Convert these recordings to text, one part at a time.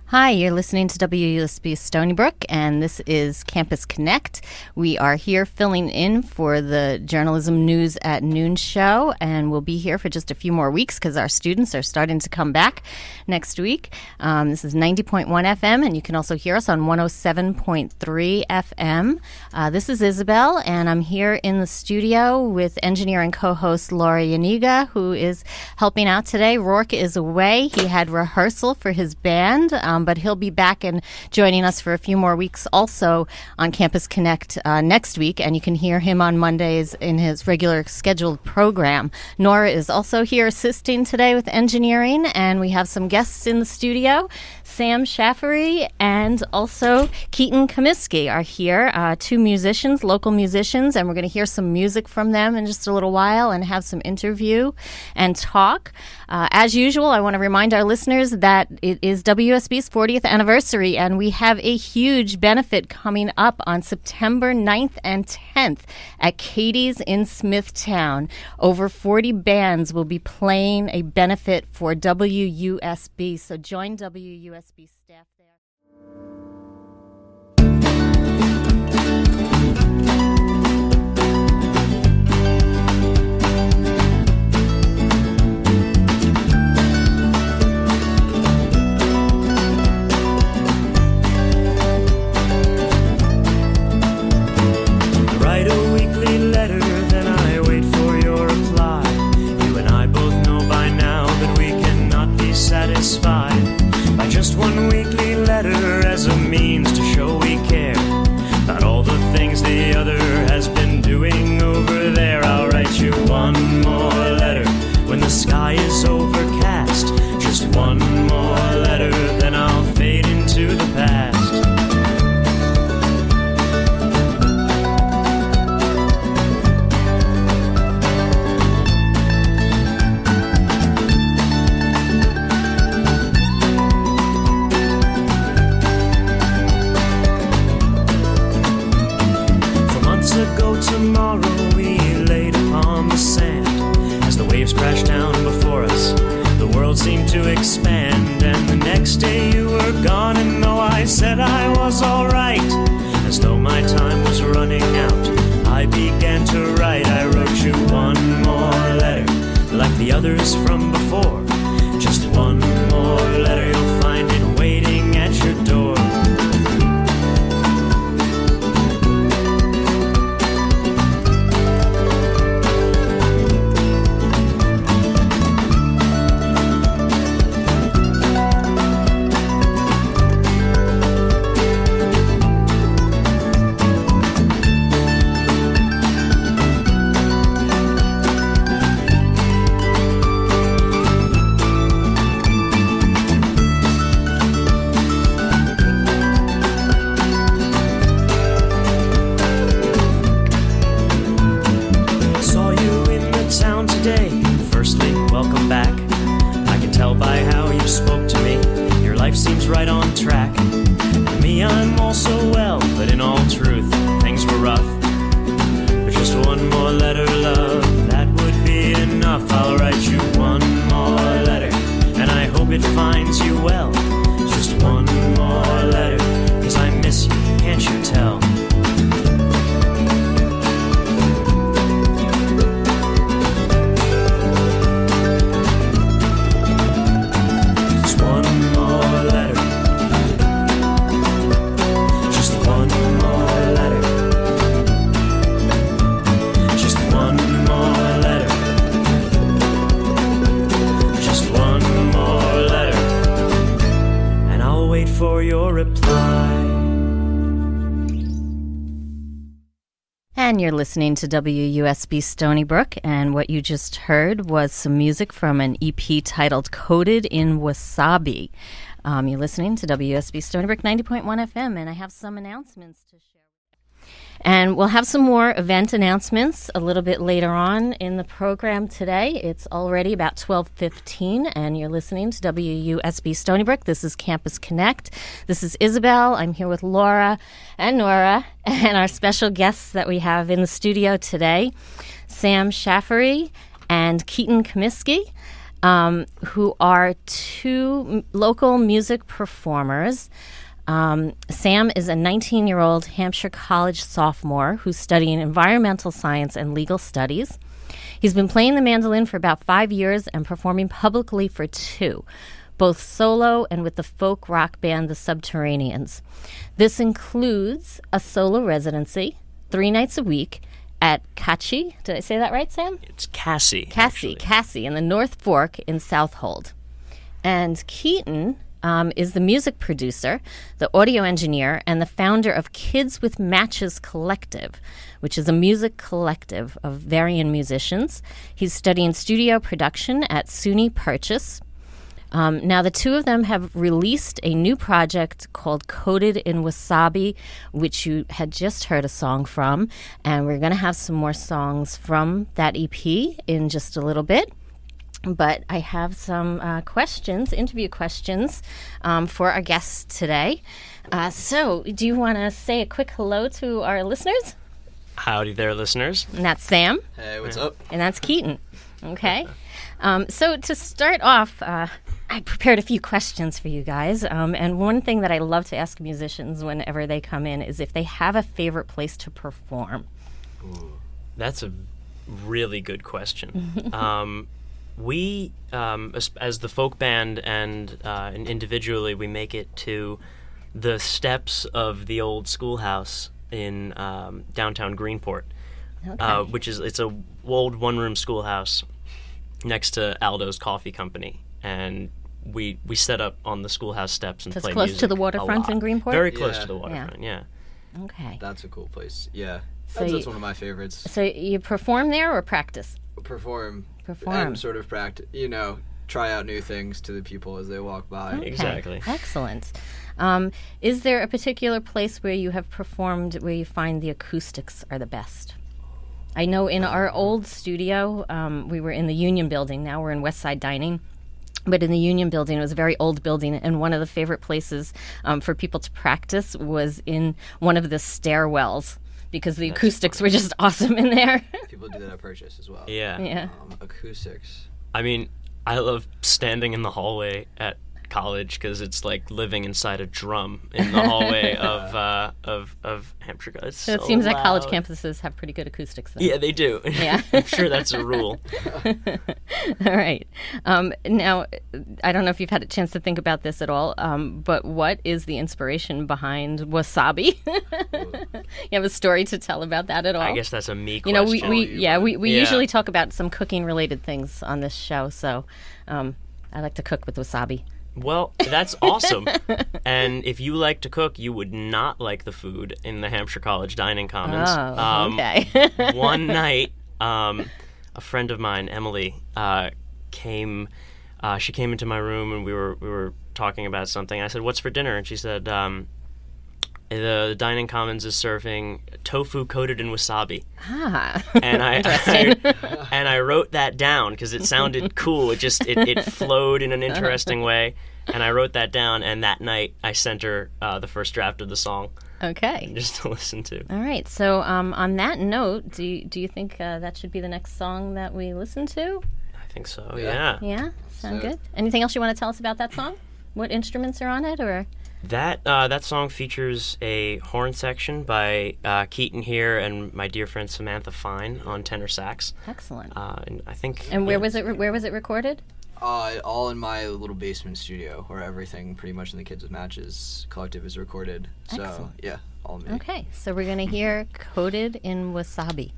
Hi, you're listening to WUSB Stony Brook, and this is Campus Connect. We are here filling in for the Journalism News at Noon show, and we'll be here for just a few more weeks because our students are starting to come back next week. This is 90.1 FM, and you can also hear us on 107.3 FM. This is Isobel, and I'm here in the studio with engineer and co-host Laura Yaniga, who is helping out today. Rourke is away. He had rehearsal for his band, but he'll be back and joining us for a few more weeks also on Campus Connect next week, and you can hear him on Mondays in his regular scheduled program. Nora is also here assisting today with engineering, and we have some guests in the studio. Sam Shaffery and also Keaton Comiskey are here, two musicians, local musicians, and we're going to hear some music from them in just a little while and have some interview and talk. As usual, I want to remind our listeners that it is WUSB's 40th anniversary, and we have a huge benefit coming up on September 9th and 10th at Katie's in Smithtown. Over 40 bands will be playing a benefit for WUSB, so join WUSB staff there. Write a weekly letter, then I wait for your reply. You and I both know by now that we cannot be satisfied by just one weekly letter as a means to show we care about all the things the other has been doing over there. I'll write you one more letter when the sky is overcast. Just one more letter, then I'll fade into the past. Tomorrow we laid upon the sand as the waves crashed down before us. The world seemed to expand, and the next day you were gone. And though I said I was alright, as though my time was running out, I began to write. I wrote you one more letter, like the others from before. Just one more letter, you'll find it waiting at your door. Seems right on track. And me, I'm also well, but in all truth, things were rough. But just one more letter, love, that would be enough. I'll write you one more letter, and I hope it finds you well. Just one more letter, 'cause I miss you, can't you tell? For your reply. And you're listening to WUSB Stony Brook, and what you just heard was some music from an EP titled Coated in Wasabi. You're listening to WUSB Stony Brook 90.1 FM, and I have some announcements to share. And we'll have some more event announcements a little bit later on in the program today. It's already about 12:15, and you're listening to WUSB Stony Brook. This is Campus Connect. This is Isobel. I'm here with Laura and Nora, and our special guests that we have in the studio today, Sam Shaffery and Keaton Comiskey. who are two local music performers. Sam is a 19-year-old Hampshire College sophomore who's studying environmental science and legal studies. He's been playing the mandolin for about 5 years and performing publicly for 2, both solo and with the folk rock band The Subterraneans. This includes a solo residency 3 nights a week at Cassie. Did I say that right, Sam? It's Cassie. Cassie in the North Fork in Southold. And Keaton is the music producer, the audio engineer, and the founder of Kids with Matches Collective, which is a music collective of varying musicians. He's studying studio production at SUNY Purchase. Now, the two of them have released a new project called Coated in Wasabi, which you had just heard a song from, and we're going to have some more songs from that EP in just a little bit. But I have some interview questions for our guests today. So, do you want to say a quick hello to our listeners? Howdy there, listeners. And that's Sam. Hey, what's up? And that's Keaton. Okay. So to start off, I prepared a few questions for you guys. And one thing that I love to ask musicians whenever they come in is if they have a favorite place to perform. Ooh, that's a really good question. We, as the folk band and individually, we make it to the steps of the old schoolhouse in downtown Greenport, which is it's a old one-room schoolhouse next to Aldo's Coffee Company, and we set up on the schoolhouse steps and play music. It's close to the waterfront in Greenport? Very close to the waterfront, yeah. Okay. That's a cool place. Yeah. So that's one of my favorites. So you perform there or practice? Perform. And sort of practice, try out new things to the people as they walk by. Okay. Exactly. Excellent. Is there a particular place where you have performed where you find the acoustics are the best? I know in our old studio, we were in the Union Building. Now we're in West Side Dining. But in the Union Building, it was a very old building, and one of the favorite places for people to practice was in one of the stairwells because the acoustics were just awesome in there. People do that at Purchase as well. Yeah. Acoustics. I mean, I love standing in the hallway at college because it's like living inside a drum in the hallway of Hampshire. So it seems like college campuses have pretty good acoustics then. Yeah, they do. Yeah. I'm sure that's a rule. All right. Now, I don't know if you've had a chance to think about this at all, but what is the inspiration behind wasabi? You have a story to tell about that at all? I guess that's a me question. We usually talk about some cooking related things on this show, so I like to cook with wasabi. Well, that's awesome. And if you like to cook, you would not like the food in the Hampshire College Dining Commons. Oh, okay. One night, a friend of mine, Emily, came. She came into my room and we were talking about something. I said, "What's for dinner?" And she said, "The Dining Commons is serving tofu coated in wasabi." And I wrote that down because it sounded cool. It flowed in an interesting way, and I wrote that down. And that night, I sent her the first draft of the song. Okay. Just to listen to. All right. So on that note, do you think that should be the next song that we listen to? I think so. Yeah. Yeah. Sound good. Anything else you want to tell us about that song? What instruments are on it, or? That song features a horn section by Keaton here and my dear friend Samantha Fine on tenor sax. Excellent. And I think. And where was it? Where was it recorded? All in my little basement studio, where everything pretty much in the Kids with Matches collective is recorded. So Excellent. Yeah, all me. Okay, so we're gonna hear "Coated in Wasabi."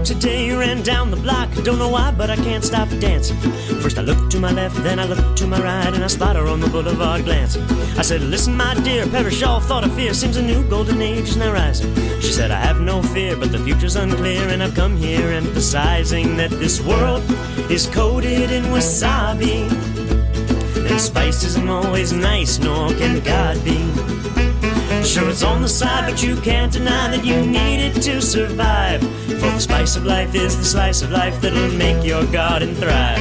Today ran down the block, don't know why, but I can't stop dancing. First I look to my left, then I look to my right, and I spot her on the boulevard glancing. I said, "Listen, my dear, perish all thought of fear, seems a new golden age is now rising." She said, "I have no fear, but the future's unclear, and I've come here emphasizing that this world is coated in wasabi, and spice isn't always nice, nor can God be. Sure, it's on the side, but you can't deny that you need it to survive. For the spice of life is the slice of life that'll make your garden thrive.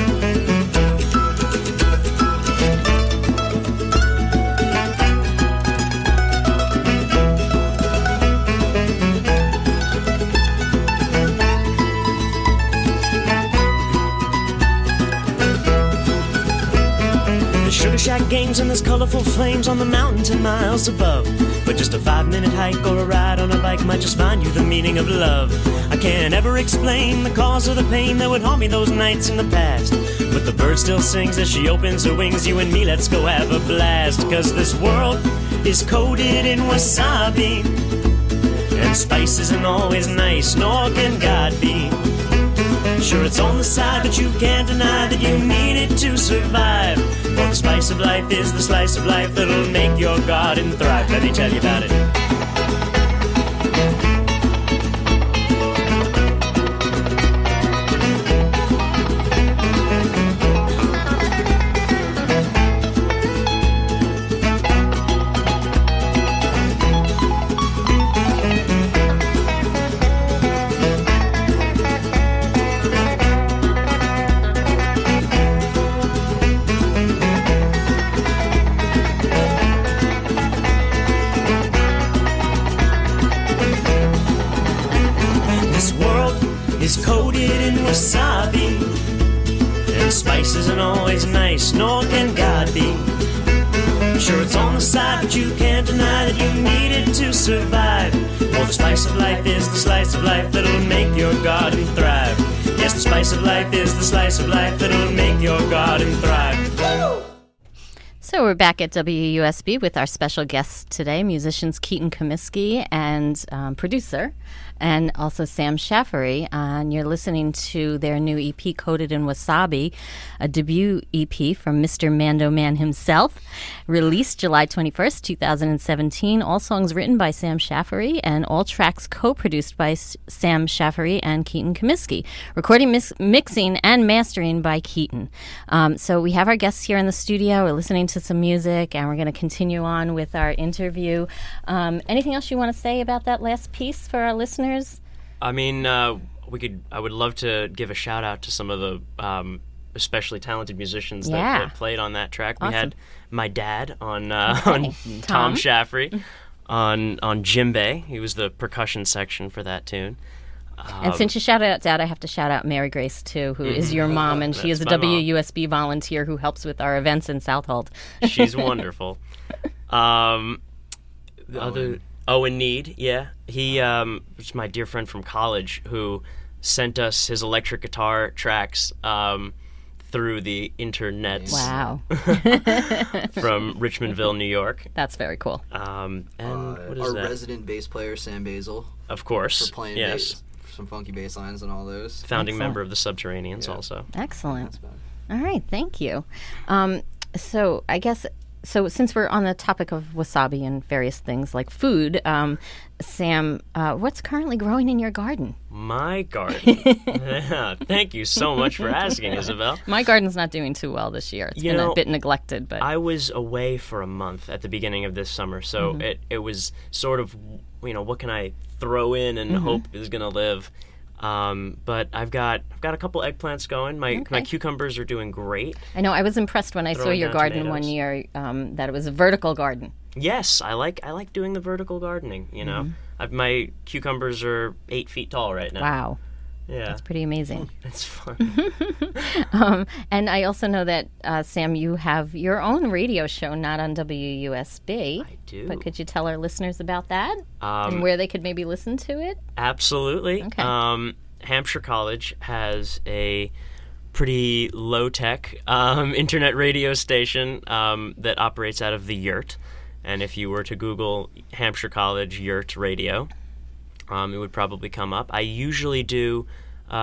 Sugar Shack games and there's colorful flames on the mountain 10 miles above. But just a 5-minute hike or a ride on a bike might just find you the meaning of love. I can't ever explain the cause of the pain that would haunt me those nights in the past. But the bird still sings as she opens her wings. You and me, let's go have a blast. 'Cause this world is coated in wasabi, and spice isn't always nice, nor can God be. Sure, it's on the side, but you can't deny that you need it to survive. For the spice of life is the slice of life that'll make your garden thrive. Let me tell you about it. Is coated in wasabi, and spice isn't always nice, nor can God be. Sure, it's on the side, but you can't deny that you need it to survive. For the spice of life is the slice of life that'll make your garden thrive. Yes, the spice of life is the slice of life that'll make your garden thrive. Woo! So we're back at WUSB with our special guests today, musicians Keaton Comiskey and producer, and also Sam Shaffery. And you're listening to their new EP, Coated in Wasabi, a debut EP from Mr. Mando Man himself, released July 21st, 2017. All songs written by Sam Shaffery and all tracks co-produced by Sam Shaffery and Keaton Comiskey. Recording, mixing, and mastering by Keaton. So we have our guests here in the studio. We're listening to some music, and we're going to continue on with our interview. Anything else you want to say about that last piece for our listeners? I mean, I would love to give a shout out to some of the especially talented musicians that played on that track. Awesome. We had my dad on Tom Shaffery, on djembe. He was the percussion section for that tune. And since you shouted out Dad, I have to shout out Mary Grace, too, who is your mom, and she is a WUSB volunteer who helps with our events in Southold. She's wonderful. Owen Need, yeah. He was my dear friend from college who sent us his electric guitar tracks through the internet. Wow. From Richmondville, New York. That's very cool. And what is our that? resident bass player, Sam Basil. Of course. For playing bass, some funky bass lines and all those. Founding member of the Subterraneans also. Excellent. All right, thank you. So I guess... So since we're on the topic of wasabi and various things like food, Sam, what's currently growing in your garden? My garden? Yeah, thank you so much for asking, Isobel. My garden's not doing too well this year. It's been a bit neglected. But I was away for a month at the beginning of this summer, so it was sort of, what can I throw in and hope is going to live? But I've got a couple eggplants going. My cucumbers are doing great. I know. I was impressed when I saw your garden tomatoes. One year that it was a vertical garden. Yes, I like doing the vertical gardening. My cucumbers are 8 feet tall right now. Wow. Yeah, that's pretty amazing. It's fun. And I also know that Sam, you have your own radio show, not on WUSB. I do. But could you tell our listeners about that and where they could maybe listen to it? Absolutely. Okay. Hampshire College has a pretty low-tech internet radio station that operates out of the Yurt. And if you were to Google Hampshire College Yurt Radio, it would probably come up. I usually do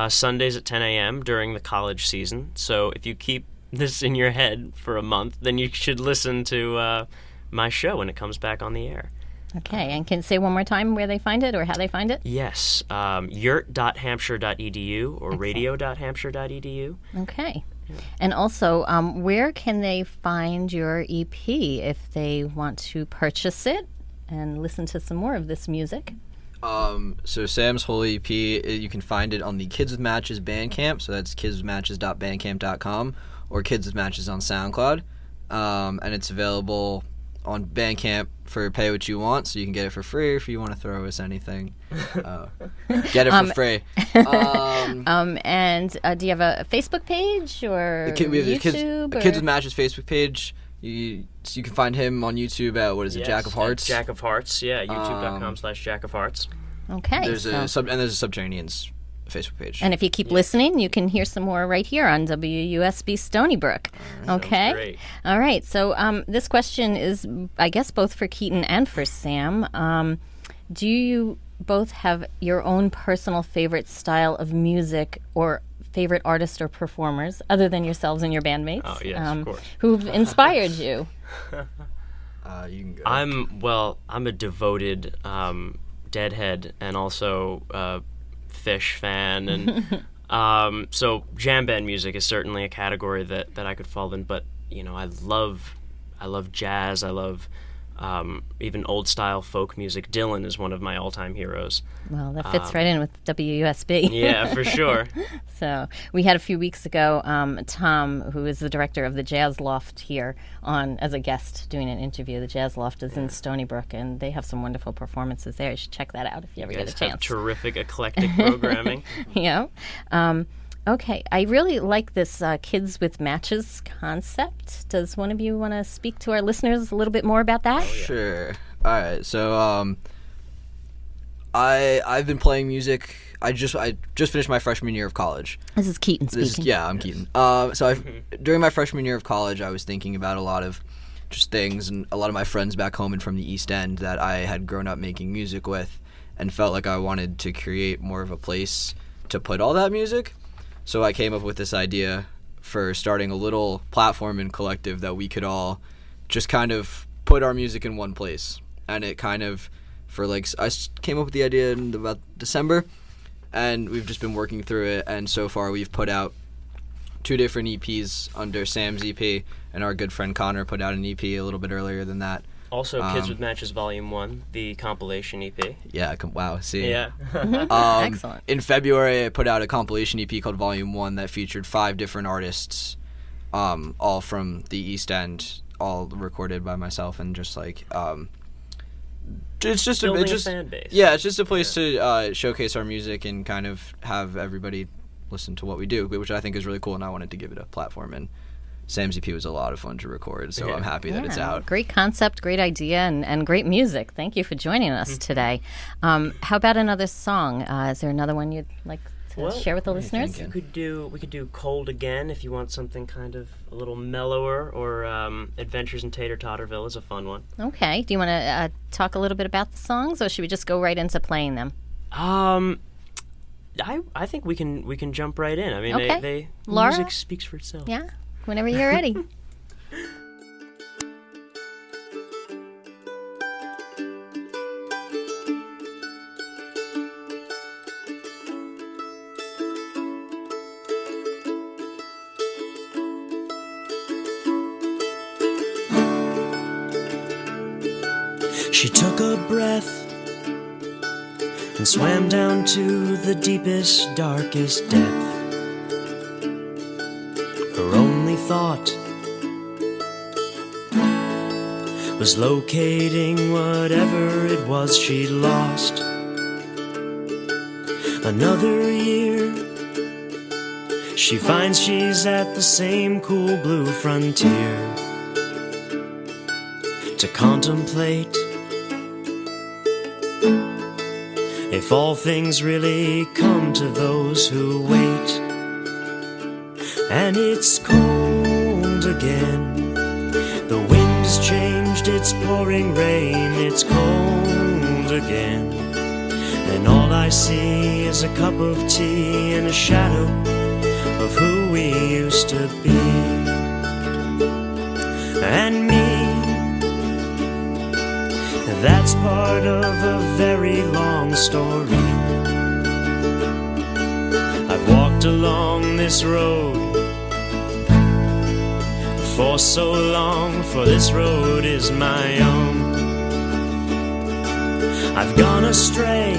Sundays at 10 a.m. during the college season. So if you keep this in your head for a month, then you should listen to my show when it comes back on the air. Okay, and can you say one more time where they find it or how they find it? Yes, yurt.hampshire.edu or radio.hampshire.edu. Okay. And also, where can they find your EP if they want to purchase it? and listen to some more of this music? So Sam's whole EP, you can find it on the Kids with Matches Bandcamp, so that's kidswithmatches.bandcamp.com, or Kids with Matches on SoundCloud, and it's available on Bandcamp for pay what you want, so you can get it for free if you want to throw us anything. Get it for free. And do you have a Facebook page or We have YouTube? a Kids with Matches Facebook page. You can find him on YouTube at, what is it, Yes, Jack of Hearts? Jack of Hearts, yeah, youtube.com/Jack of Hearts. Okay. There's a Subterraneans Facebook page. And if you keep listening, you can hear some more right here on WUSB Stony Brook. Okay. Great. All right. So this question is, I guess, both for Keaton and for Sam. Do you both have your own personal favorite style of music or favorite artists or performers, other than yourselves and your bandmates? Oh, yes, of course. Who've inspired you? You can go. I'm a devoted Deadhead and also Fish fan, and so jam band music is certainly a category that I could fall in. But I love jazz. I love even old style folk music. Dylan is one of my all-time heroes. Well, that fits right in with WUSB. Yeah, for sure. So we had a few weeks ago Tom, who is the director of the Jazz Loft here, on as a guest doing an interview. The Jazz Loft is in Stony Brook, and they have some wonderful performances there. You should check that out if you ever get a chance. Have terrific eclectic programming. Yeah. Okay, I really like this Kids with Matches concept. Does one of you want to speak to our listeners a little bit more about that? Sure. All right. So I've been playing music. I just finished my freshman year of college. This is Keaton speaking. I'm Keaton. During my freshman year of college, I was thinking about a lot of just things, and a lot of my friends back home and from the East End that I had grown up making music with, and felt like I wanted to create more of a place to put all that music. So I came up with this idea for starting a little platform and collective that we could all just kind of put our music in one place. And it kind of, I came up with the idea in about December, and we've just been working through it. And so far we've put out 2 different EPs under Sam's EP, and our good friend Connor put out an EP a little bit earlier than that. Also, Kids with Matches Volume 1, the compilation EP. Yeah, wow, see. Yeah. Excellent. In February, I put out a compilation EP called Volume 1 that featured 5 different artists, all from the East End, all recorded by myself, and just it's just Building a fan base. Yeah, it's just a place to showcase our music and kind of have everybody listen to what we do, which I think is really cool, and I wanted to give it a platform. And Sam's EP was a lot of fun to record, so I'm happy that it's out. Great concept, great idea, and great music. Thank you for joining us today. How about another song? Is there another one you'd like to share with the listeners? We could do Cold Again if you want something kind of a little mellower, or Adventures in Tater Totterville is a fun one. Okay. Do you want to talk a little bit about the songs, or should we just go right into playing them? I think we can jump right in. I mean, Okay. the music speaks for itself. Yeah. Whenever you're ready. She took a breath and swam down to the deepest, darkest depth. Her only thought was locating whatever it was she'd lost. Another year, she finds she's at the same cool blue frontier to contemplate if all things really come to those who wait. And it's cold again. The wind's changed, it's pouring rain. It's cold again. And all I see is a cup of tea and a shadow of who we used to be. And me, that's part of a very long story. I've walked along this road for so long, for this road is my own. I've gone astray,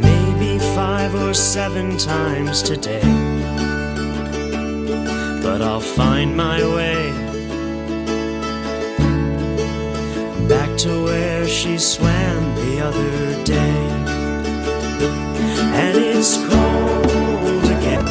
maybe 5 or 7 times today, but I'll find my way back to where she swam the other day. And it's cold again.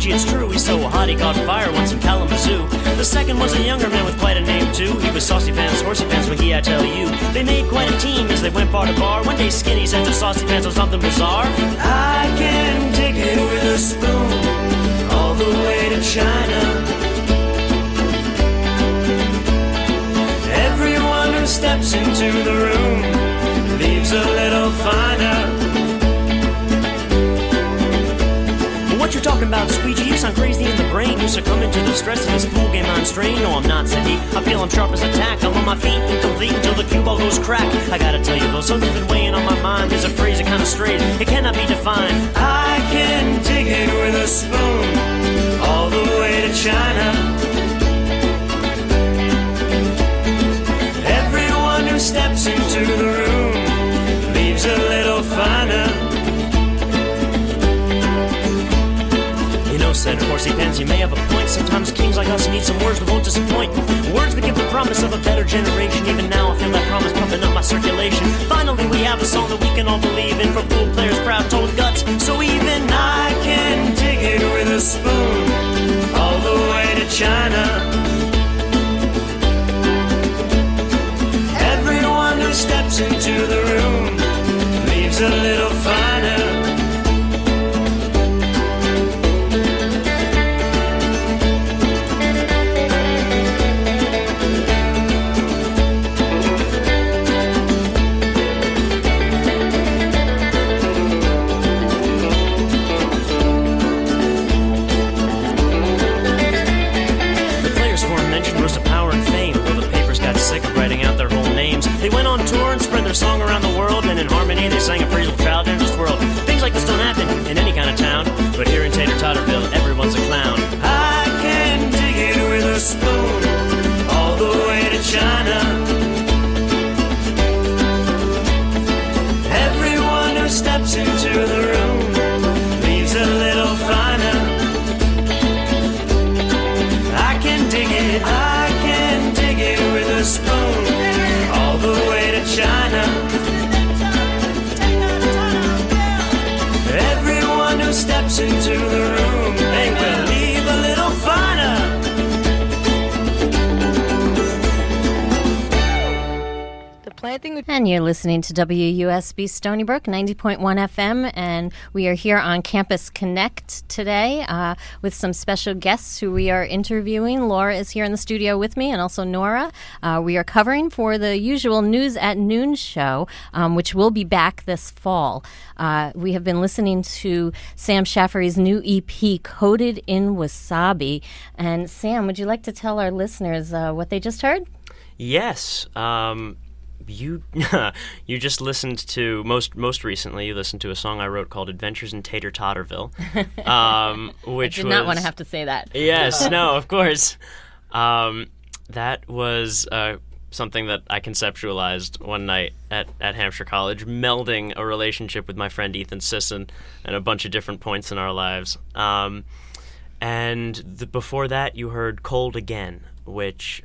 It's true, he's so hot he caught fire once in Kalamazoo. The second was a younger man with quite a name too. He was Saucy Pants, Horsey Pants, McGee, I tell you. They made quite a team as they went bar to bar. One day Skinny said to Saucy Pants, oh, something bizarre. I can dig it with a spoon all the way to China. Everyone who steps into the room leaves a little finer. What you talking about, Squeegee? You sound crazy in the brain. You succumbing to the stress of this pool game on strain. No, I'm not, said he. I feel I'm sharp as a tack. I'm on my feet, incomplete until the cue ball goes crack. I gotta tell you though, something's been weighing on my mind. There's a phrase that kinda strayed. It cannot be defined. I can dig it with a spoon all the way to China. Everyone who steps into the room leaves a little finer. Said Horsey Pants, you may have a point. Sometimes kings like us need some words that won't disappoint. Words that give the promise of a better generation. Even now I feel that promise pumping up my circulation. Finally we have a song that we can all believe in. For pool players proud told guts. So even I can dig it with a spoon all the way to China. Everyone who steps into the room leaves a little finer. They went on tour and spread their song around the world, and in harmony they sang a free little child and just whirled. Things like this don't happen in any kind of town, but here in Tater-Totterville everyone's a clown. I can dig it with a spoon all the way to China. Everyone who steps into the room leaves a little finer. I can dig it with a spoon all the way to China. Everyone who steps into the room, they will leave a little finer. And you're listening to WUSB Stony Brook 90.1 FM, and we are here on Campus Connect today with some special guests who we are interviewing. Laura is here in the studio with me, and also Nora. We are covering for the usual News at Noon show, which will be back this fall. We have been listening to Sam Shaffery's new EP, Coated in Wasabi. And Sam, would you like to tell our listeners what they just heard? Yes. You just listened to most recently. You listened to a song I wrote called "Adventures in Tater-Totterville," which I did not want to have to say that. Yes, no, of course. That was something that I conceptualized one night at Hampshire College, melding a relationship with my friend Ethan Sisson and a bunch of different points in our lives. Before that, you heard Cold Again, which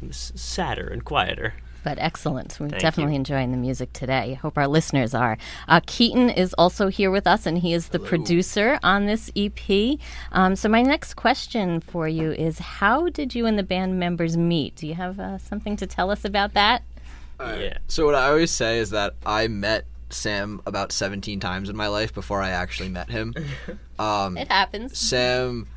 is sadder and quieter. But excellent. We're Thank definitely you. enjoying the music today. Hope our listeners are. Keaton is also here with us, and he is the producer on this EP. So my next question for you is, how did you and the band members meet? Do you have something to tell us about that? Yeah. So what I always say is that I met Sam about 17 times in my life before I actually met him. It happens. Sam,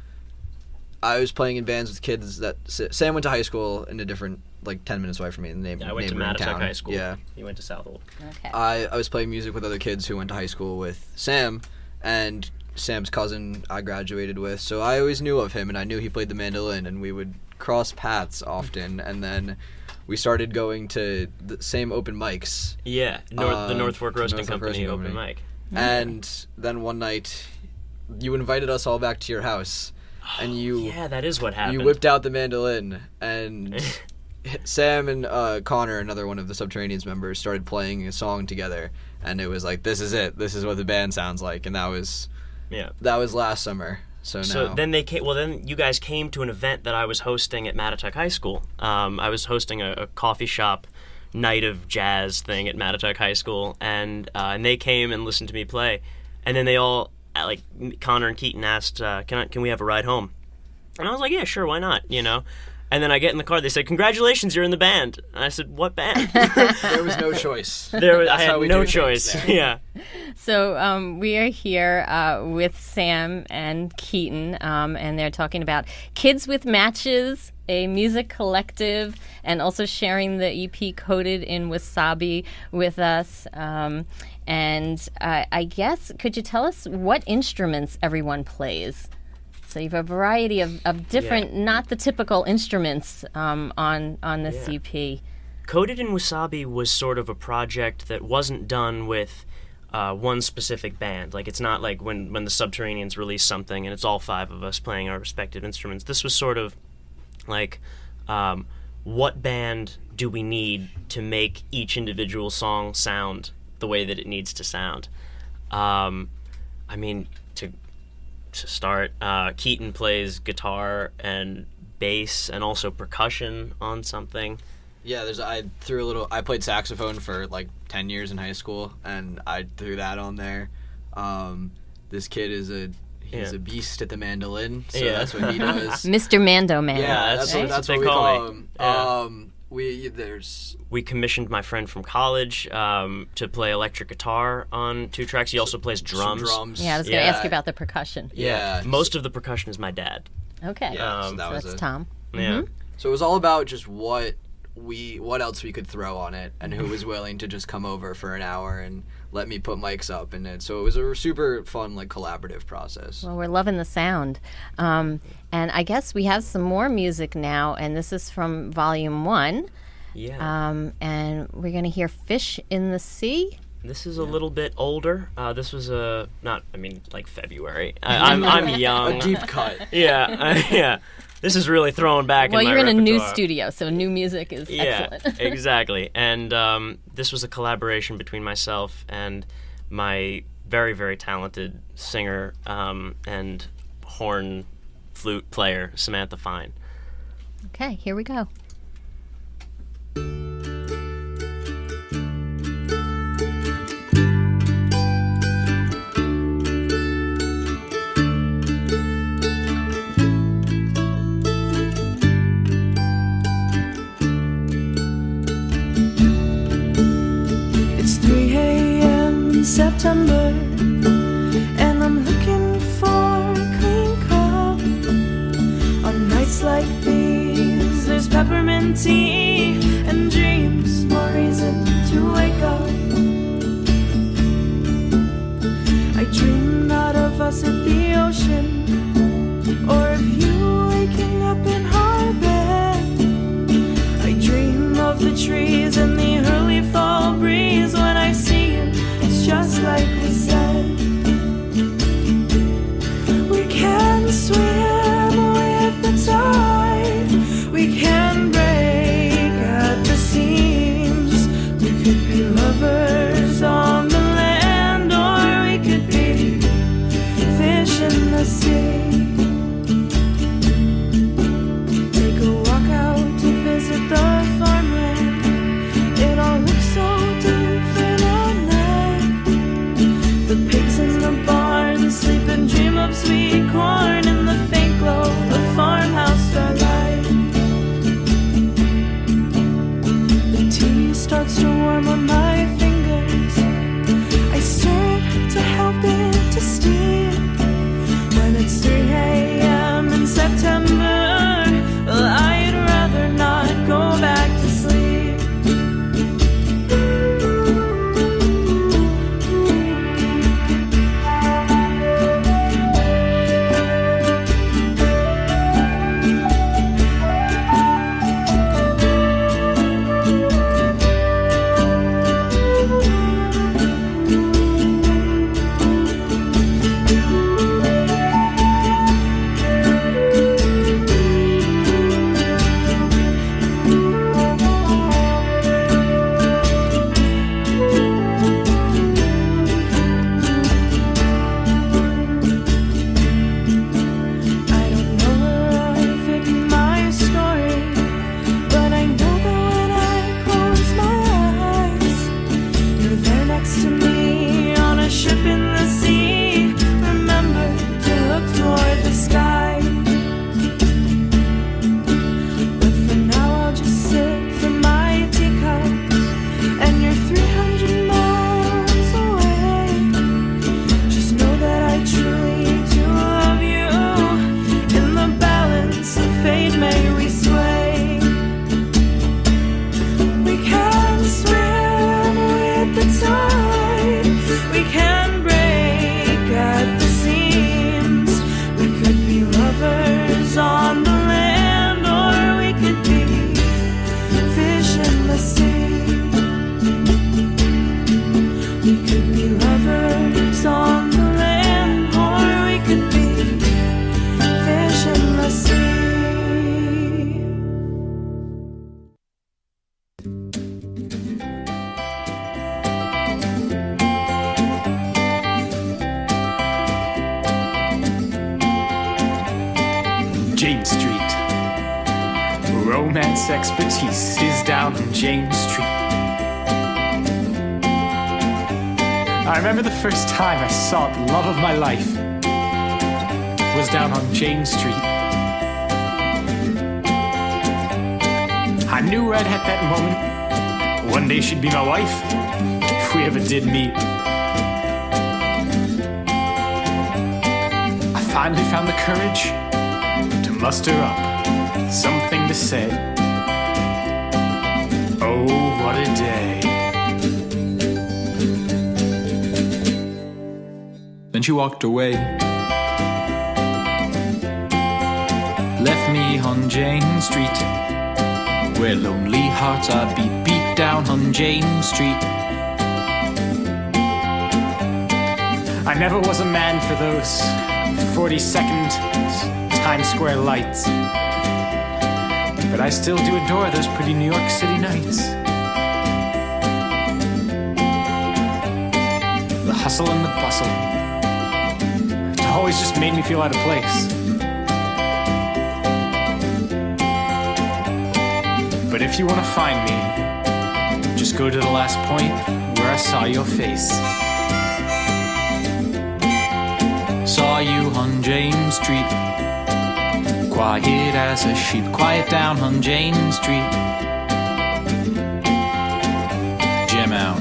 I was playing in bands with kids that... Sam went to high school in a different, 10 minutes away from me in the I went to neighboring Mattituck town. High School. Yeah. You went to Southold. Okay. I was playing music with other kids who went to high school with Sam, and Sam's cousin I graduated with, so I always knew of him, and I knew he played the mandolin, and we would cross paths often, and then we started going to the same open mics. Yeah, the North Fork Roasting North Fork Company Roasting open Company. mic. And then one night, you invited us all back to your house, and you Yeah, that is what happened. you whipped out the mandolin, and Sam and Connor, another one of the Subterraneans members, started playing a song together, and it was like, this is it. This is what the band sounds like, and that was last summer. So then they came. Well, then you guys came to an event that I was hosting at Mattituck High School. I was hosting a coffee shop night of jazz thing at Mattituck High School, and they came and listened to me play, and then they all, Connor and Keaton asked, "Can we have a ride home?" And I was like, "Yeah, sure, why not?" And then I get in the car. They said, "Congratulations, you're in the band." And I said, "What band?" there was no choice. I That's how had we no do choice. things there. Yeah. So we are here with Sam and Keaton, and they're talking about Kids with Matches, a music collective, and also sharing the EP Coated in Wasabi with us. I guess, could you tell us what instruments everyone plays? So you have a variety of different, not the typical instruments on this EP. Coated in Wasabi was sort of a project that wasn't done with one specific band. It's not like when the Subterraneans release something and it's all five of us playing our respective instruments. This was sort of like, what band do we need to make each individual song sound the way that it needs to sound? To start, Keaton plays guitar and bass and also percussion on something. Yeah, I played saxophone for 10 years in high school, and I threw that on there. This kid is a beast at the mandolin, so that's what he does. Mr. Mando Man. Yeah, that's right? what They we call call me. him. Yeah. We commissioned my friend from college to play electric guitar on 2 tracks. He also plays drums. Yeah, I was going to ask you about the percussion. Yeah. Most of the percussion is my dad. Okay. Yeah, so that's Tom. Yeah. So it was all about just what else we could throw on it, and who was willing to just come over for an hour and let me put mics up in it. So it was a super fun, collaborative process. Well, we're loving the sound. And I guess we have some more music now, and this is from Volume 1. Yeah. And we're going to hear Fish in the Sea. This is a little bit older. This was February. I'm young. A deep cut. Yeah. This is really throwing back Well, in my you're in a new repertoire. studio, so new music is excellent. Exactly. And this was a collaboration between myself and my very, very talented singer and horn flute player, Samantha Fine. Okay, here we go. It's 3 a.m. September, and I'm looking for a clean cup. On nights like these, there's peppermint tea and dreams, more reason to wake up. I dream not of us at the ocean, or of you waking up in our bed. I dream of the trees and the early fall breeze. When I see you, it's just like we said. We can swim with the tide, we can break at James Street. Romance expertise is down on James Street. I remember the first time I saw the love of my life was down on James Street. I knew right at that moment one day she'd be my wife if we ever did meet. I finally found the courage to muster up something to say. Oh, what a day. Then she walked away, left me on James Street, where lonely hearts are beat down on James Street. I never was a man for those 40-second Times Square lights, but I still do adore those pretty New York City nights. The hustle and the bustle, it always just made me feel out of place. But if you want to find me, just go to the last point where I saw your face. Saw you on James Street, quiet as a sheep, quiet down on James Street. Jam out.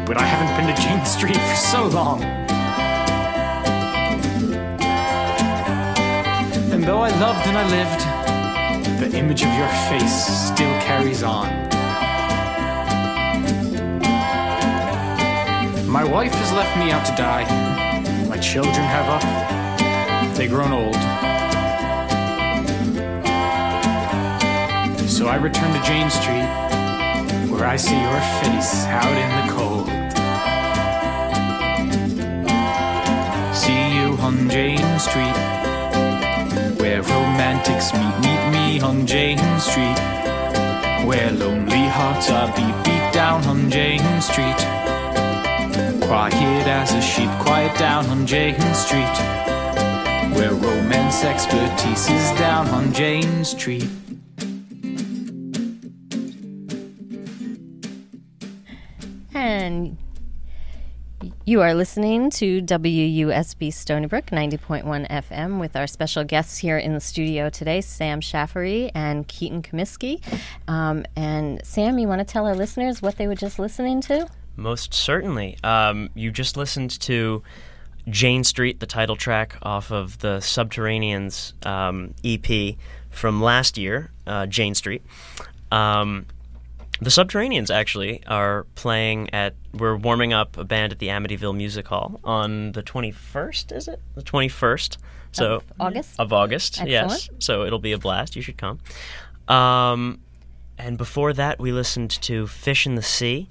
But I haven't been to James Street for so long. And though I loved and I lived, the image of your face still carries on. My wife has left me out to die. My children have up. They've grown old. So I return to James Street, where I see your face out in the cold. See you on James Street, where romantics meet me on James Street, where lonely hearts are beat down on James Street. Quiet as a sheep, quiet down on James Street, where romance expertise is down on James Street. And you are listening to WUSB Stony Brook 90.1 FM with our special guests here in the studio today, Sam Shaffery and Keaton Comiskey. And Sam, you want to tell our listeners what they were just listening to? Most certainly. You just listened to Jane Street, the title track off of the Subterraneans EP from last year, Jane Street. The Subterraneans actually are playing we're warming up a band at the Amityville Music Hall on the 21st, is it? The 21st. So of August? Of August, Excellent. Yes. So it'll be a blast. You should come. And before that, we listened to Fish in the Sea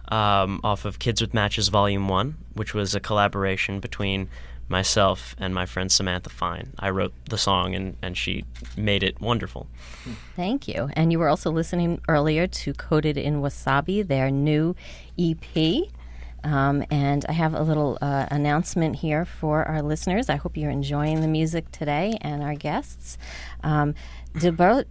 off of Kids with Matches Volume 1, which was a collaboration between myself and my friend Samantha Fine. I wrote the song, and she made it wonderful. Thank you. And you were also listening earlier to Coated in Wasabi, their new EP. And I have a little announcement here for our listeners. I hope you're enjoying the music today and our guests. Dilberto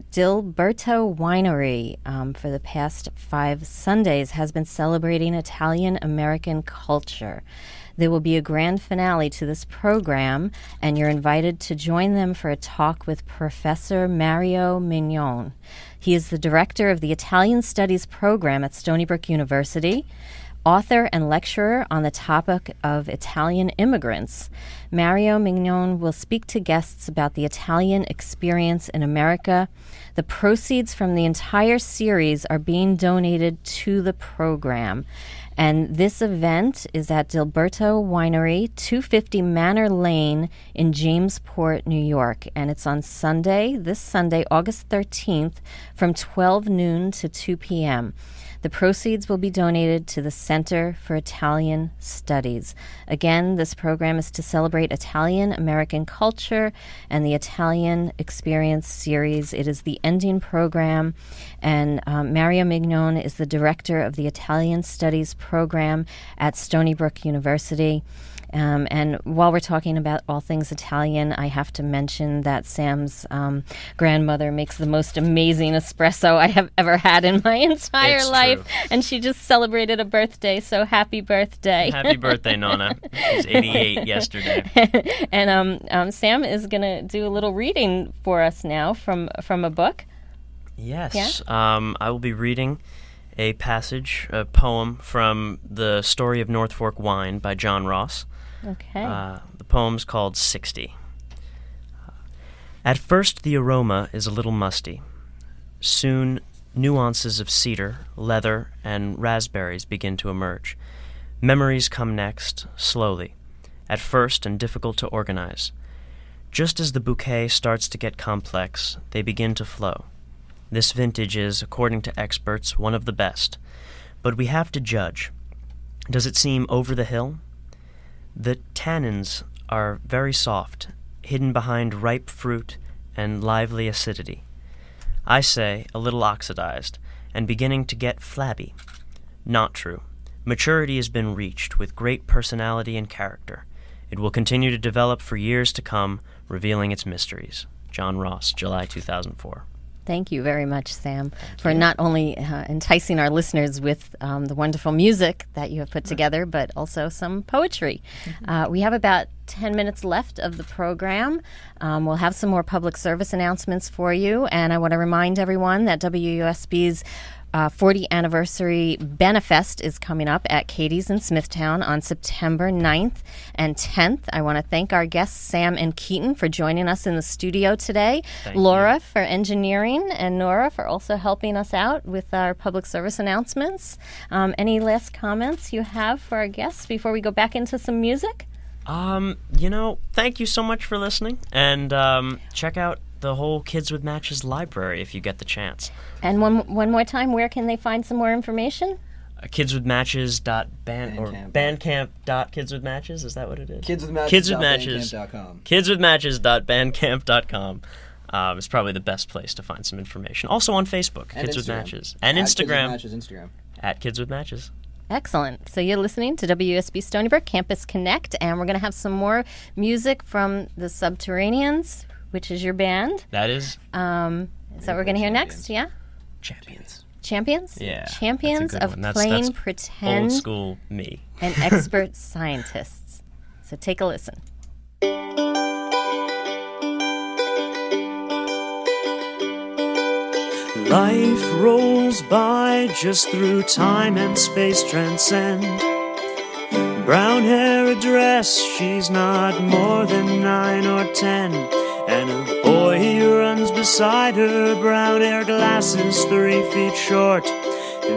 Winery, for the past 5 Sundays, has been celebrating Italian-American culture. There will be a grand finale to this program, and you're invited to join them for a talk with Professor Mario Mignon. He is the director of the Italian Studies program at Stony Brook University, author and lecturer on the topic of Italian immigrants. Mario Mignon will speak to guests about the Italian experience in America. The proceeds from the entire series are being donated to the program. And this event is at Dilberto Winery, 250 Manor Lane in Jamesport, New York. And it's on Sunday, this Sunday, August 13th, from 12 noon to 2 p.m. The proceeds will be donated to the Center for Italian Studies. Again, this program is to celebrate Italian-American culture and the Italian Experience series. It is the ending program, and Mario Mignon is the director of the Italian Studies program at Stony Brook University. And while we're talking about all things Italian, I have to mention that Sam's grandmother makes the most amazing espresso I have ever had in my entire life. True. And she just celebrated a birthday, so happy birthday. Happy birthday, Nonna. She's 88 yesterday. And Sam is going to do a little reading for us now from a book. Yes. Yeah? I will be reading a a poem from The Story of North Fork Wine by John Ross. Okay. The poem's called 60. At first the aroma is a little musty. Soon nuances of cedar, leather, and raspberries begin to emerge. Memories come next, slowly, at first and difficult to organize. Just as the bouquet starts to get complex, they begin to flow. This vintage is, according to experts, one of the best. But we have to judge. Does it seem over the hill? The tannins are very soft, hidden behind ripe fruit and lively acidity. I say a little oxidized and beginning to get flabby. Not true. Maturity has been reached with great personality and character. It will continue to develop for years to come, revealing its mysteries. John Ross, July 2004. Thank you very much, Sam, for not only enticing our listeners with the wonderful music that you have put together, but also some poetry. We have about 10 minutes left of the program. We'll have some more public service announcements for you, and I want to remind everyone that WUSB's 40th anniversary Benefest is coming up at Katie's in Smithtown on September 9th and 10th. I want to thank our guests, Sam and Keaton, for joining us in the studio today. Thank Laura you. for engineering, and Nora for also helping us out with our public service announcements. Any last comments you have for our guests before we go back into some music? Thank you so much for listening, and check out the whole Kids with Matches library if you get the chance. And one more time, where can they find some more information? Bandcamp.kidswithmatches, is that what it is? Kidswithmatches.bandcamp.com. Kidswithmatches.bandcamp.com is probably the best place to find some information. Also on Facebook, And Kids with Instagram. Matches. And At Instagram, Kids with Matches Instagram. at Kids with Matches. Excellent. So you're listening to WUSB Stony Brook Campus Connect, and we're going to have some more music from the Subterraneans, which is your band. That is Is that what we're going to hear next? Yeah? Champions. Champions? Yeah. Champions that's a of good one. plain That's pretend old school me. and expert scientists. So take a listen. Life rolls by just through time and space transcend. Brown hair, a dress, she's not more than 9 or 10. And a boy, he runs beside her, brown hair, glasses 3 feet short.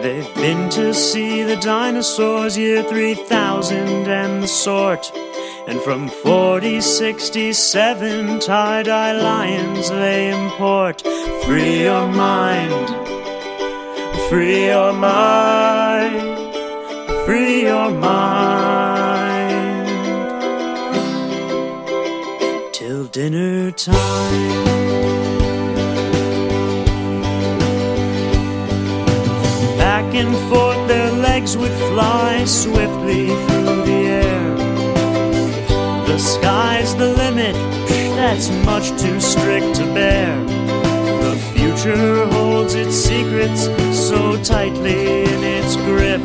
They've been to see the dinosaurs, year 3000 and the sort. And from 4067 tie-dye lions they import. Free your mind, free your mind, free your mind, till dinner time. Back and forth their legs would fly swiftly through the air. The sky's the limit, that's much too strict to bear. The future holds its secrets so tightly in its grip.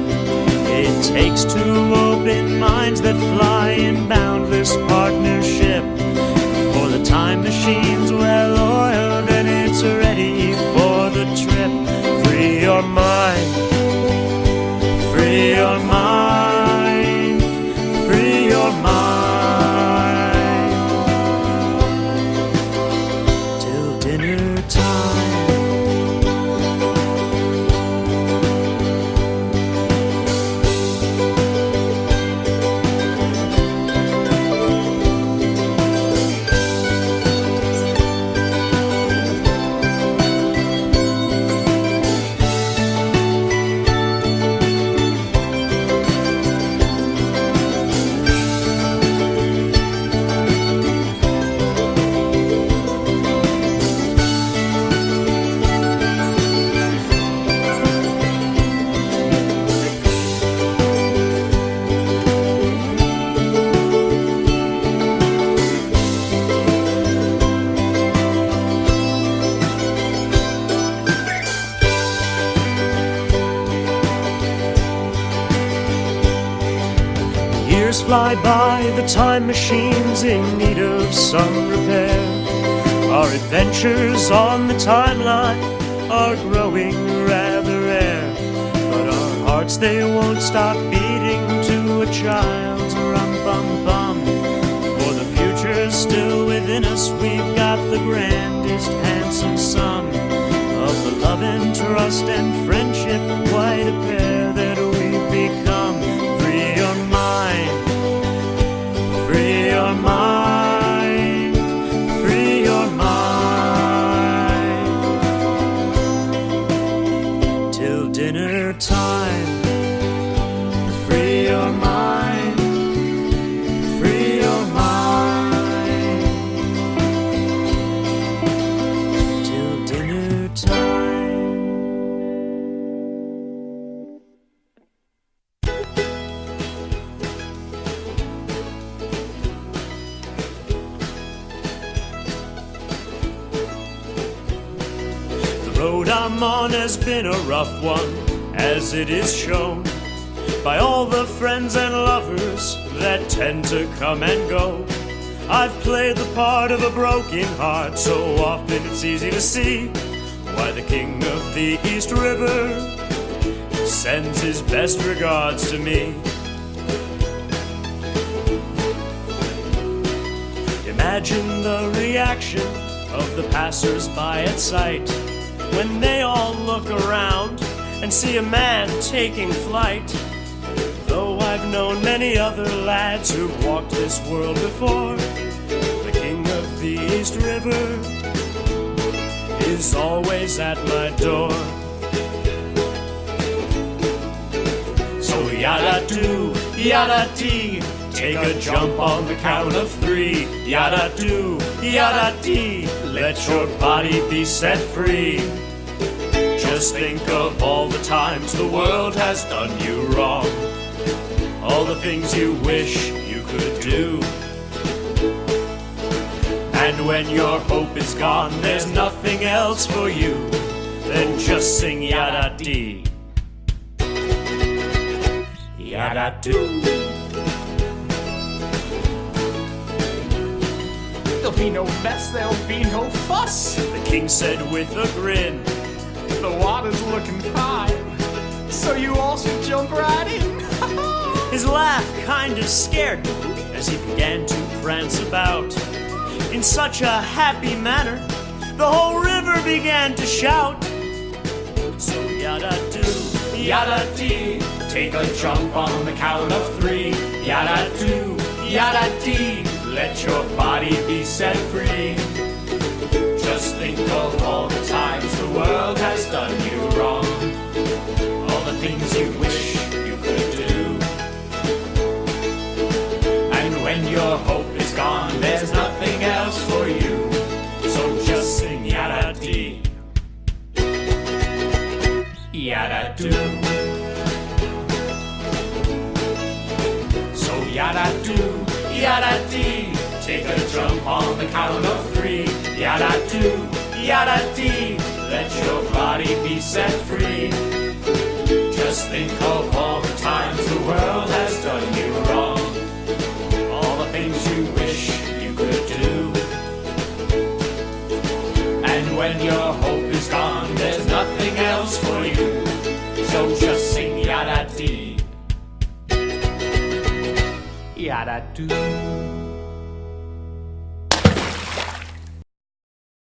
It takes 2 open minds that fly in boundless partnership. For the time machine's well oiled and it's ready for the trip. Free your mind, free your mind, free your mind, years fly by, the time machine's in need of some repair. Our adventures on the timeline are growing rather rare, but our hearts, they won't stop beating to a child's rum-bum-bum. For the future's still within us, we've got the grandest, handsome sum of the love and trust and friendship, quite a pair that we've become. Free your mind, free your mind, free your mind. Till dinner time, free your mind, free your mind. Till dinner time. The road I'm on has been a rough one, as it is shown by all the friends and lovers that tend to come and go. I've played the part of a broken heart so often it's easy to see why the king of the East River sends his best regards to me. Imagine the reaction of the passers-by at sight when they all look around and see a man taking flight. Though I've known many other lads who've walked this world before, the king of the East River is always at my door. So yada-do, yada-dee, take a jump on the count of three. Yada-do, yada-dee, let your body be set free. Just think of all the times the world has done you wrong, all the things you wish you could do. And when your hope is gone, there's nothing else for you than just sing yada-dee, yada-do. There'll be no mess, there'll be no fuss. The king said with a grin, The water's looking fine, so you all should jump right in. his laugh kind of scared me as he began to prance about. In such a happy manner, the whole river began to shout. So yada-do, yada-dee, take a jump on the count of three. Yada-do, yada-dee, let your body be set free. Just think of all the times the world has done you wrong, all the things you wish you could do. And when your hope is gone, there's nothing else for you, so just sing yada-dee, yada-do. So yada-do, yada-dee, take a jump on the count of three. Yada-do, yada-dee, let your body be set free. Just think of all the times the world has done you wrong, all the things you wish you could do. And when your hope is gone, there's nothing else for you, so just sing yada-dee, yada-do.